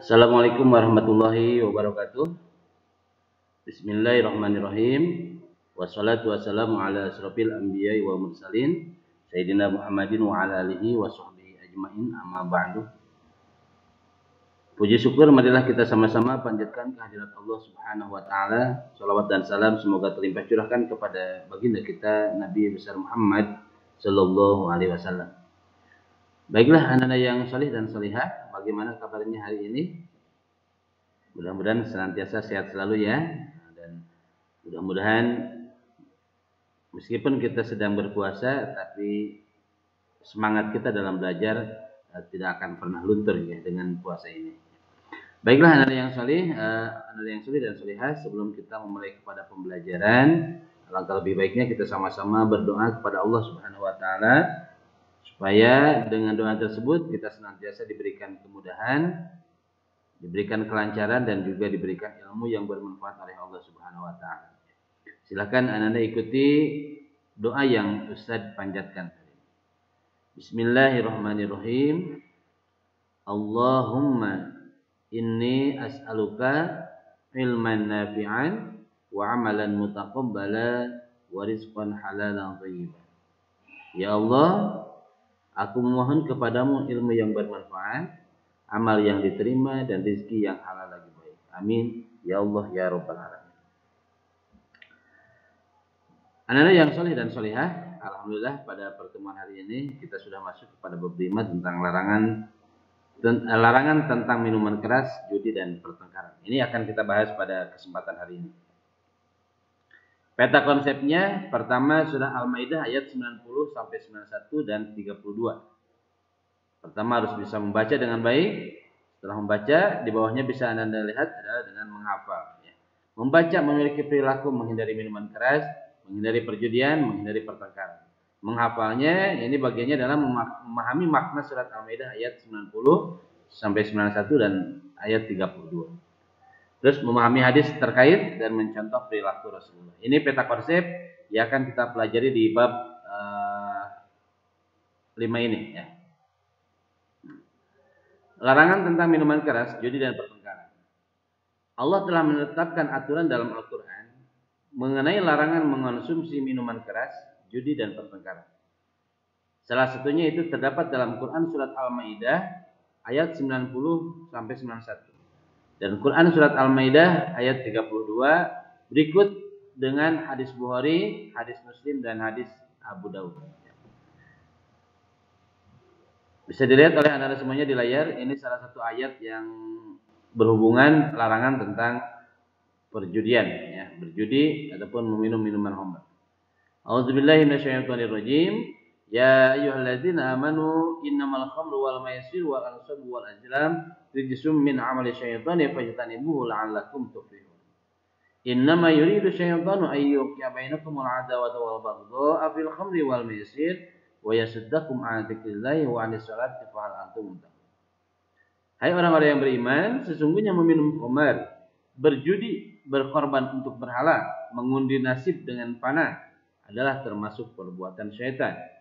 Assalamualaikum warahmatullahi wabarakatuh. Bismillahirrahmanirrahim. Wassalatu wassalamu ala asrofil anbiya'i wal mursalin Sayyidina Muhammadin wa ala alihi wa sahbihi ajma'in, amma ba'du. Puji syukur marilah kita sama-sama panjatkan kehadirat Allah Subhanahu wa taala. Shalawat dan salam semoga terlimpah curahkan kepada baginda kita Nabi besar Muhammad sallallahu alaihi wasallam. Baiklah anak-anak yang salih dan salihah, bagaimana kabarnya hari ini? Mudah-mudahan senantiasa sehat selalu ya. Dan mudah-mudahan meskipun kita sedang berpuasa, tapi semangat kita dalam belajar tidak akan pernah luntur ya dengan puasa ini. Baiklah anak-anak yang salih, dan salihah, sebelum kita memulai kepada pembelajaran, alangkah lebih baiknya kita sama-sama berdoa kepada Allah Subhanahu wa taala supaya dengan doa tersebut kita senantiasa diberikan kemudahan, diberikan kelancaran, dan juga diberikan ilmu yang bermanfaat oleh Allah Subhanahu wa taala. Silakan anak-anak ikuti doa yang Ustaz panjatkan. Bismillahirrahmanirrahim. Allahumma inni as'aluka ilman nafi'an wa amalan mutaqabbala wa rizqan halalan thayyiban. Ya Allah, aku memohon kepadamu ilmu yang bermanfaat, amal yang diterima, dan rezeki yang halal lagi baik. Amin. Ya Allah ya Rabbal Alamin. Anak-anak yang soleh dan solehah, alhamdulillah pada pertemuan hari ini kita sudah masuk kepada bab 5 tentang larangan tentang minuman keras, judi, dan pertengkaran. Ini akan kita bahas pada kesempatan hari ini. Peta konsepnya pertama surah Al-Maidah ayat 90 sampai 91 dan 32. Pertama harus bisa membaca dengan baik. Setelah membaca, di bawahnya bisa Anda lihat adalah dengan menghafal. Membaca memiliki perilaku menghindari minuman keras, menghindari perjudian, menghindari pertengkaran. Menghafalnya, ini bagiannya adalah memahami makna surat Al-Maidah ayat 90 sampai 91 dan ayat 32. Terus memahami hadis terkait dan mencontoh perilaku Rasulullah. Ini peta konsep yang akan kita pelajari di bab 5 ini ya. Larangan tentang minuman keras, judi, dan pertengkaran. Allah telah menetapkan aturan dalam Al-Quran mengenai larangan mengonsumsi minuman keras, judi, dan pertengkaran. Salah satunya itu terdapat dalam Quran surat Al-Maidah ayat 90 sampai 91. Dan Quran surat Al-Maidah ayat 32 berikut dengan hadis Bukhari, hadis Muslim, dan hadis Abu Daud. Bisa dilihat oleh anak-anak semuanya di layar. Ini salah satu ayat yang berhubungan larangan tentang perjudian, ya, berjudi ataupun meminum minuman khamr. A'udzubillahi minasyaitonirrajim. Ya ayyuhalladzina amanu innamal khamru wal maisir wal ansabu wal azlam rijsum min amali syaitani fajtanibuhu la'allakum tuflihun. Innama yuridu syaitanu an yuqi'a bainakumul adawata wal baghdha'a fil khamri wal maisir wa yasuddakum 'an dzikrillahi wa 'anis sholati fa hal antum muntahun. Hai orang-orang yang beriman, sesungguhnya meminum khamr, berjudi, berkorban untuk berhala, mengundi nasib dengan panah adalah termasuk perbuatan syaitan.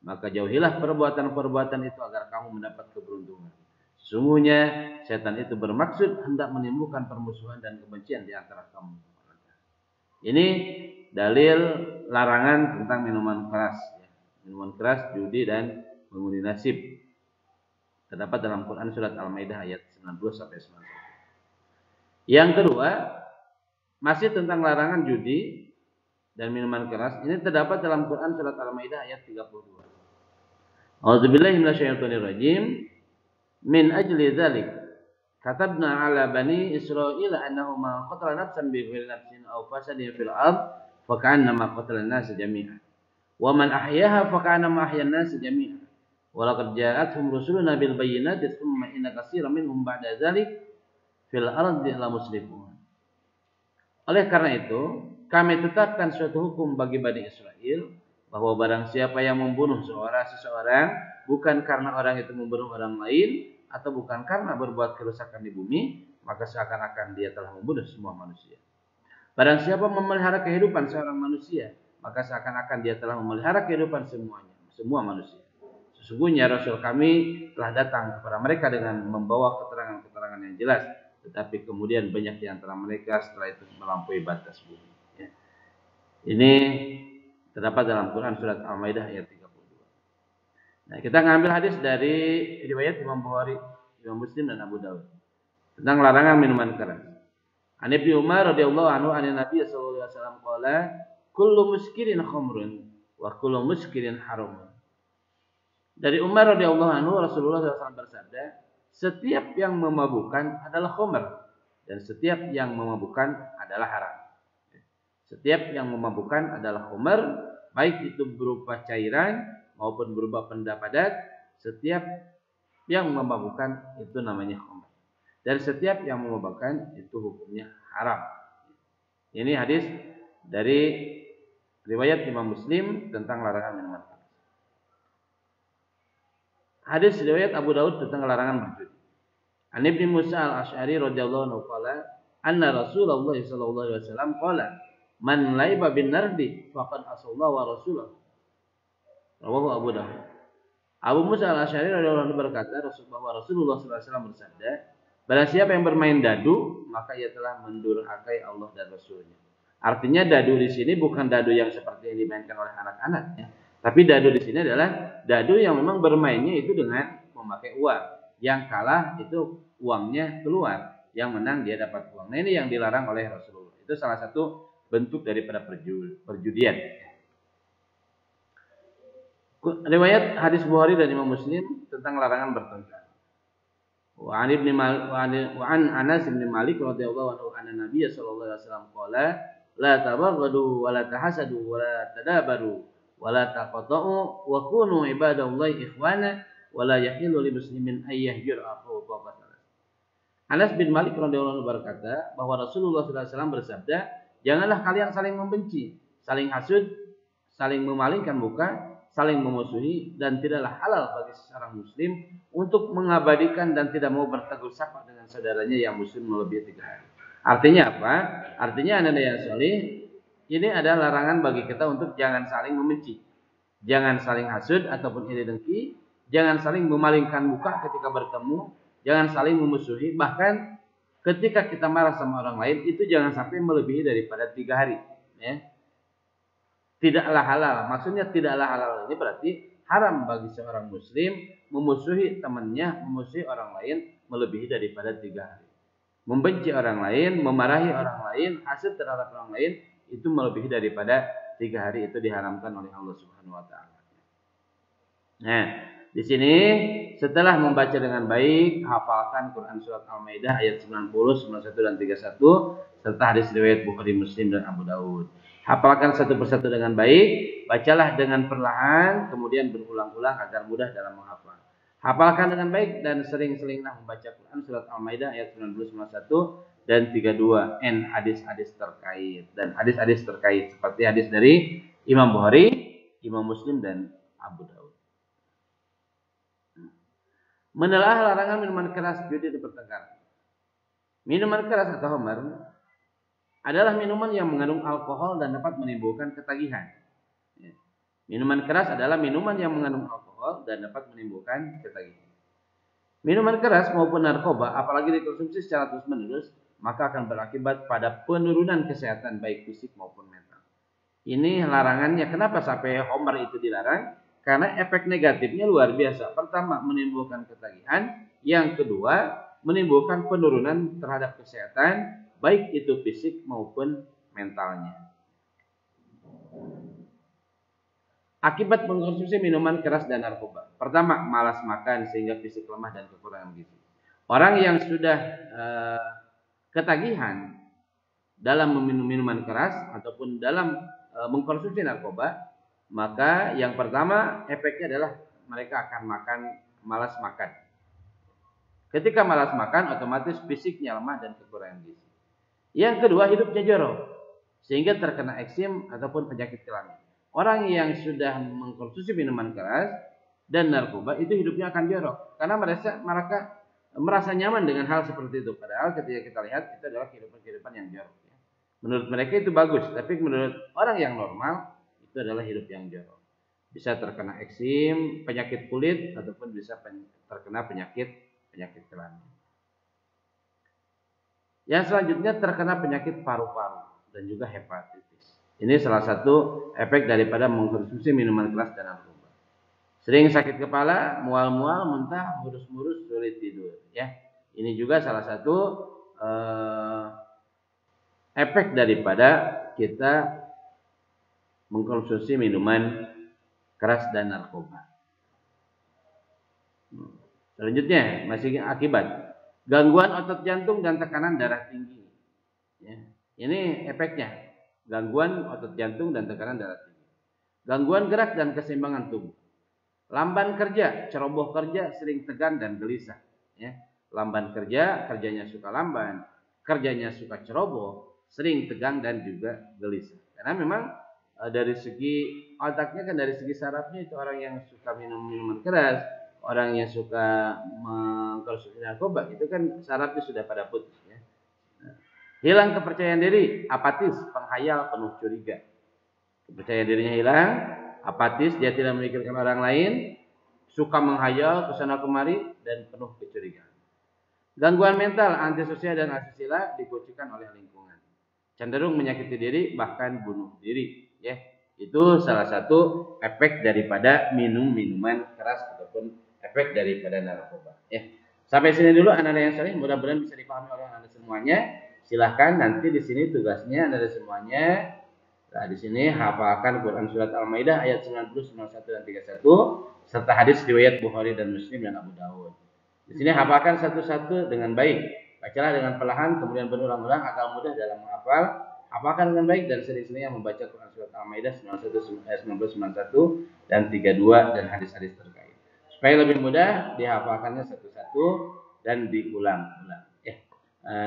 Maka jauhilah perbuatan-perbuatan itu agar kamu mendapat keberuntungan. Sesungguhnya setan itu bermaksud hendak menimbulkan permusuhan dan kebencian di antara kamu. Ini dalil larangan tentang minuman keras, ya. Minuman keras, judi, dan mengundi nasib. Terdapat dalam Quran surat Al-Maidah ayat 90 sampai 91. Yang kedua, masih tentang larangan judi dan minuman keras. Ini terdapat dalam Quran surat Al-Maidah ayat 32. A'udzubillahi minasyaitonirrajim. Min ajli dzalik katabna 'ala bani Israila annahu man qatala nafsan bighairi nafsin aw fasadin fil ard fa ka'annama qatala an-nas jami'an wa man ahyaha fa ka'annama ahya an-nas jami'an wa laqad ja'atuhum rusuluna bil bayyinati tsumma inna katsiran minhum ba'da dzalik fil ardi la musrifun. Oleh karena itu, kami tetapkan suatu hukum bagi Bani Israel bahwa barang siapa yang membunuh seseorang bukan karena orang itu membunuh orang lain atau bukan karena berbuat kerusakan di bumi, maka seakan-akan dia telah membunuh semua manusia. Barang siapa memelihara kehidupan seorang manusia, maka seakan-akan dia telah memelihara kehidupan semua manusia. Sesungguhnya Rasul kami telah datang kepada mereka dengan membawa keterangan-keterangan larangan yang jelas, tetapi kemudian banyak di antara mereka setelah itu melampaui batas bumi. Ya. Ini terdapat dalam Quran surat Al-Maidah ayat 32. Nah, kita ngambil hadis dari riwayat Imam Bukhari, Imam Muslim dan Abu Dawud tentang larangan minuman keras. An Ibnu Umar radhiyallahu anhu an Nabi sallallahu alaihi wasallam qala kullu muskirin khamrun wa kullu muskirin haram. Dari Umar radhiyallahu anhu Rasulullah SAW bersabda, setiap yang memabukkan adalah khamr dan setiap yang memabukkan adalah haram. Setiap yang memabukkan adalah khamr, baik itu berupa cairan maupun berupa benda padat. Setiap yang memabukkan itu namanya khamr. Dan setiap yang memabukkan itu hukumnya haram. Ini hadis dari riwayat Imam Muslim tentang larangan minuman keras. Hadis riwayat Abu Dawud tentang larangan berjudi. An Ibnu Musa al-Asy'ari radhiyallahu anhu qala anna Rasulullah sallallahu alaihi wasallam qala man laiba bin nardi faqad asallahu wa rasulahu. Rawahu Abu Dawud. Abu Musa al-Asy'ari radhiyallahu anhu berkata Rasulullah sallallahu alaihi wasallam bersabda, barang siapa yang bermain dadu, maka ia telah mendurhakai Allah dan Rasulnya. Artinya dadu di sini bukan dadu yang seperti yang dimainkan oleh anak-anak, ya. Tapi dadu di sini adalah dadu yang memang bermainnya itu dengan memakai uang. Yang kalah itu uangnya keluar, yang menang dia dapat uang. Nah, ini yang dilarang oleh Rasulullah. Itu salah satu bentuk daripada perjudian. Riwayat hadis Bukhari dan Imam Muslim tentang larangan bertengkar. Wa an Anas bin Malik radhiyallahu anhu anna Nabiy sallallahu alaihi wasallam qala la tabaghadu wa la tahasadu wa la tadabaru wa la taqata'u wa kunu ibadallahi ikhwana wa la yahillu lil muslimin ay yahjur akhahu fawqa salat. Anas bin Malik radhiyallahu anhu berkata bahwa Rasulullah sallallahu alaihi wasallam bersabda, janganlah kalian saling membenci, saling hasud, saling memalingkan muka, saling memusuhi, dan tidaklah halal bagi seorang muslim untuk mengabadikan dan tidak mau bertegur sapa dengan saudaranya yang muslim melebihi 3 hari. Artinya apa? Artinya anak yang soleh, ini adalah larangan bagi kita untuk jangan saling membenci, jangan saling hasud ataupun iri dengki, jangan saling memalingkan muka ketika bertemu, jangan saling memusuhi, bahkan ketika kita marah sama orang lain itu jangan sampai melebihi daripada 3 hari. Ya. Tidaklah halal, maksudnya tidaklah halal ini berarti haram bagi seorang muslim memusuhi temannya, memusuhi orang lain melebihi daripada 3 hari. Membenci orang lain, memarahi orang lain, hasad terhadap orang lain itu melebihi daripada 3 hari, itu diharamkan oleh Allah Subhanahu wa taala. Nah, di sini setelah membaca dengan baik, hafalkan Quran surat Al-Maidah ayat 90, 91 dan 31 serta hadis riwayat Bukhari, Muslim dan Abu Dawud. Hafalkan satu persatu dengan baik, bacalah dengan perlahan, kemudian berulang-ulang agar mudah dalam menghafal. Hafalkan dengan baik dan sering-seringlah membaca Quran surat Al-Maidah ayat 90, 91 dan 32 n hadis-hadis terkait dan hadis-hadis terkait seperti hadis dari Imam Bukhari, Imam Muslim dan Abu Dawud. Menelaah larangan minuman keras, judi dan pertengkaran. Minuman keras atau khamr adalah minuman yang mengandung alkohol dan dapat menimbulkan ketagihan. Minuman keras adalah minuman yang mengandung alkohol dan dapat menimbulkan ketagihan. Minuman keras maupun narkoba, apalagi dikonsumsi secara terus-menerus, maka akan berakibat pada penurunan kesehatan baik fisik maupun mental. Ini larangannya. Kenapa sampai khamr itu dilarang? Karena efek negatifnya luar biasa. Pertama, menimbulkan ketagihan. Yang kedua, menimbulkan penurunan terhadap kesehatan, baik itu fisik maupun mentalnya. Akibat mengkonsumsi minuman keras dan narkoba. Pertama, malas makan sehingga fisik lemah dan kekurangan gizi. Orang yang sudah ketagihan dalam meminum minuman keras ataupun dalam mengkonsumsi narkoba, maka yang pertama efeknya adalah mereka akan malas makan. Ketika malas makan, otomatis fisiknya lemah dan kekurangan gizi. Yang kedua, hidupnya jorok sehingga terkena eksim ataupun penyakit kelamin. Orang yang sudah mengkonsumsi minuman keras dan narkoba itu hidupnya akan jorok karena mereka merasa nyaman dengan hal seperti itu. Padahal ketika kita lihat itu adalah kehidupan yang jorok. Menurut mereka itu bagus, tapi menurut orang yang normal itu adalah hidup yang jorok. Bisa terkena eksim, penyakit kulit ataupun bisa terkena penyakit kelamin. Yang selanjutnya terkena penyakit paru-paru dan juga hepatitis. Ini salah satu efek daripada mengkonsumsi minuman keras dan narkoba. Sering sakit kepala, mual-mual, muntah, murus-murus, sulit tidur. Ya, ini juga salah satu efek daripada kita mengkonsumsi minuman keras dan narkoba. Selanjutnya masih akibat gangguan otot jantung dan tekanan darah tinggi. Ya, ini efeknya, gangguan otot jantung dan tekanan darah tinggi. Gangguan gerak dan keseimbangan tubuh. Lamban kerja, ceroboh kerja, sering tegang dan gelisah. Ya, lamban kerja, kerjanya suka lamban, kerjanya suka ceroboh, sering tegang dan juga gelisah. Karena memang dari segi otaknya kan, dari segi sarafnya itu orang yang suka minum minuman keras, orang yang suka mengkonsumsi narkoba itu kan sarafnya sudah pada putus. Ya. Hilang kepercayaan diri, apatis, penghayal, penuh curiga. Kepercayaan dirinya hilang, apatis, dia tidak memikirkan orang lain, suka menghayal kesana kemari dan penuh kecurigaan. Gangguan mental, antisosial dan asusila dikucilkan oleh lingkungan. Cenderung menyakiti diri, bahkan bunuh diri. Ya, itu salah satu efek daripada minum minuman keras ataupun efek daripada narkoba. Ya. Sampai sini dulu anak-anak yang saleh, mudah-mudahan bisa dipahami oleh anak semuanya. Silahkan nanti di sini tugasnya anak semuanya. Nah, di sini hafalkan Quran surat Al-Maidah ayat 90, 91 dan 31 serta hadis riwayat Bukhari dan Muslim dan Abu Dawud. Di sini hafalkan satu-satu dengan baik. Bacalah dengan perlahan kemudian berulang-ulang agar mudah dalam menghafal. Hafalkan dengan baik dan sering-sering yang membaca Quran surat Al-Maidah 91 ayat 90, 91 dan 32 dan hadis-hadis terkait. Supaya lebih mudah dihafalkannya satu-satu dan diulang-ulang.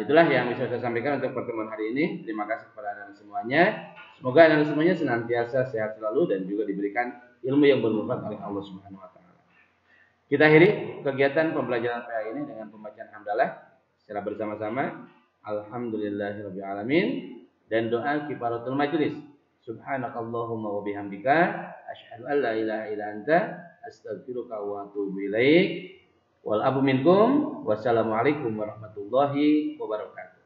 Itulah yang bisa saya sampaikan untuk pertemuan hari ini. Terima kasih kepada anda semuanya. Semoga anda semuanya senantiasa sehat selalu dan juga diberikan ilmu yang bermanfaat oleh Allah Subhanahu wa taala. Kita akhiri kegiatan pembelajaran PA ini dengan pembacaan hamdalah secara bersama-sama. Alhamdulillahirabbil alamin dan doa kifaratul majlis. Subhanakallahumma wa bihamdika asyhadu an la ilaha illa anta astaghfiruka wa atubu ilaik. Wal afu minkum. Wassalamualaikum warahmatullahi wabarakatuh.